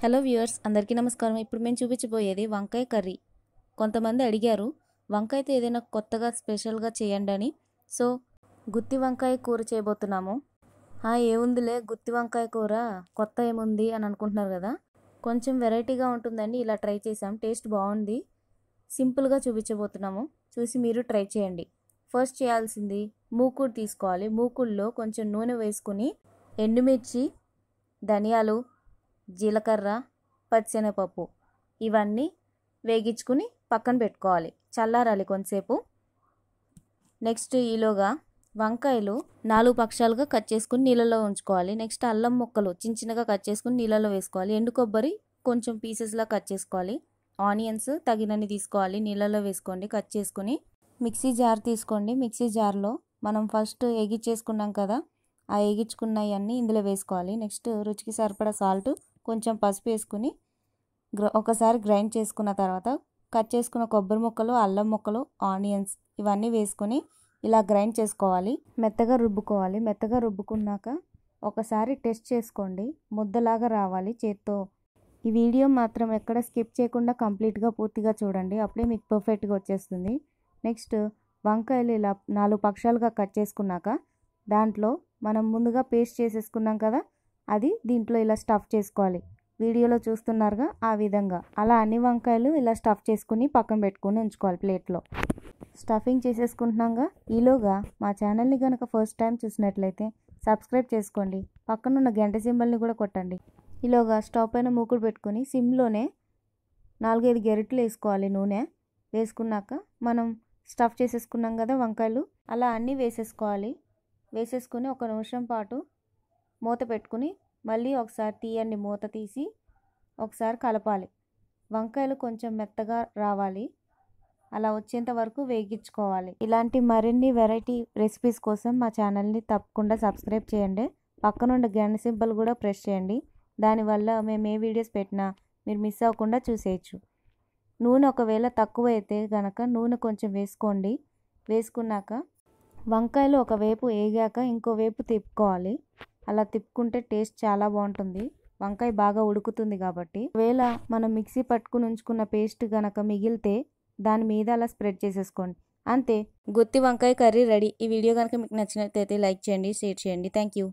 Hello viewers, అందరికీ నమస్కారం. ఇప్పుడు మేము చూపించబోయేది వంకాయ కర్రీ. కొంతమంది అడిగారు వంకాయతో ఏదైనా కొత్తగా స్పెషల్గా చేయండి అని. సో గుత్తి వంకాయ కూర చేయబోతున్నాము. ఏముందిలే గుత్తి వంకాయ కూర, కొత్త ఏముంది అని అనుకుంటున్నారు కదా. కొంచెం వెరైటీగా ఉంటుందండి. ఇలా ట్రై చేసాం, టేస్ట్ బాగుంది. సింపుల్గా చూపించబోతున్నాము, చూసి మీరు ట్రై చేయండి. ఫస్ట్ చేయాల్సింది మూకుడు తీసుకోవాలి. మూకుడులో కొంచెం నూనె వేసుకుని ఎండుమిర్చి, ధనియాలు, జీలకర్ర, పచ్చిశనగపప్పు ఇవన్నీ వేగించుకుని పక్కన పెట్టుకోవాలి, చల్లారాలి కొంతసేపు. నెక్స్ట్ ఈలోగా వంకాయలు 4 పక్షాలుగా కట్ చేసుకుని నీళ్ళలో ఉంచుకోవాలి. నెక్స్ట్ అల్లం ముక్కలు చిన్న చిన్నగా కట్ చేసుకుని నీళ్ళలో వేసుకోవాలి. ఎండు కొబ్బరి కొంచెం పీసెస్లా కట్ చేసుకోవాలి. ఆనియన్స్ తగినన్ని తీసుకోవాలి, నీళ్ళలో వేసుకోండి. కట్ చేసుకుని మిక్సీ జార్ తీసుకోండి. మిక్సీ జార్లో మనం ఫస్ట్ వేగించేసుకున్నాం కదా, ఆ వేగించుకున్నవన్నీ ఇందులో వేసుకోవాలి. నెక్స్ట్ రుచికి సరిపడా సాల్ట్, కొంచెం పసుపు వేసుకుని ఒకసారి గ్రైండ్ చేసుకున్న తర్వాత కట్ చేసుకున్న కొబ్బరి ముక్కలు, అల్లం ముక్కలు, ఆనియన్స్ ఇవన్నీ వేసుకొని ఇలా గ్రైండ్ చేసుకోవాలి. మెత్తగా రుబ్బుకోవాలి. మెత్తగా రుబ్బుకున్నాక ఒకసారి టెస్ట్ చేసుకోండి, ముద్దలాగా రావాలి చేత్తో. ఈ వీడియో మాత్రం ఎక్కడ స్కిప్ చేయకుండా కంప్లీట్గా పూర్తిగా చూడండి, అప్పుడే మీకు పర్ఫెక్ట్గా వచ్చేస్తుంది. నెక్స్ట్ వంకాయలు ఇలా 4 పక్షాలుగా కట్ చేసుకున్నాక దాంట్లో మనం ముందుగా పేస్ట్ చేసేసుకున్నాం కదా, అది దీంట్లో ఇలా స్టఫ్ చేసుకోవాలి. వీడియోలో చూస్తున్నారుగా ఆ విధంగా. అలా అన్ని వంకాయలు ఇలా స్టఫ్ చేసుకుని పక్కన పెట్టుకుని ఉంచుకోవాలి ప్లేట్లో. స్టఫింగ్ చేసేసుకుంటున్నాగా. ఈలోగా మా ఛానల్ని కనుక ఫస్ట్ టైం చూసినట్లయితే సబ్స్క్రైబ్ చేసుకోండి, పక్కనున్న గంట సింబల్ని కూడా కొట్టండి. ఈలోగా స్టవ్ పైన మూకుడు పెట్టుకుని సిమ్లోనే 4-5 గరిటెలు వేసుకోవాలి నూనె. వేసుకున్నాక మనం స్టఫ్ చేసేసుకున్నాం కదా వంకాయలు, అలా అన్నీ వేసేసుకోవాలి. వేసేసుకుని 1 నిమిషం పాటు మూత పెట్టుకుని మళ్ళీ ఒకసారి తీయండి. మూత తీసి ఒకసారి కలపాలి. వంకాయలు కొంచెం మెత్తగా రావాలి, అలా వచ్చేంత వరకు వేగించుకోవాలి. ఇలాంటి మరిన్ని వెరైటీ రెసిపీస్ కోసం మా ఛానల్ని తప్పకుండా సబ్స్క్రైబ్ చేయండి. పక్కనుండి గంట సింబల్ కూడా ప్రెస్ చేయండి. దానివల్ల మేము ఏ వీడియోస్ పెట్టినా మీరు మిస్ అవ్వకుండా చూసేయచ్చు. నూనె ఒకవేళ తక్కువ అయితే కనుక నూనె కొంచెం వేసుకోండి. వేసుకున్నాక వంకాయలు ఒకవైపు వేగాక ఇంకోవైపు తిప్పుకోవాలి. అలా తిప్పుకుంటే టేస్ట్ చాలా బాగుంటుంది, వంకాయ బాగా ఉడుకుతుంది కాబట్టి. ఒకవేళ మనం మిక్సీ పట్టుకుని ఉంచుకున్న పేస్ట్ కనుక మిగిలితే దాని మీద అలా స్ప్రెడ్ చేసేసుకోండి. అంతే, గుత్తి వంకాయ కర్రీ రెడీ. ఈ వీడియో కనుక మీకు నచ్చినట్లయితే లైక్ చేయండి, షేర్ చేయండి. Thank you.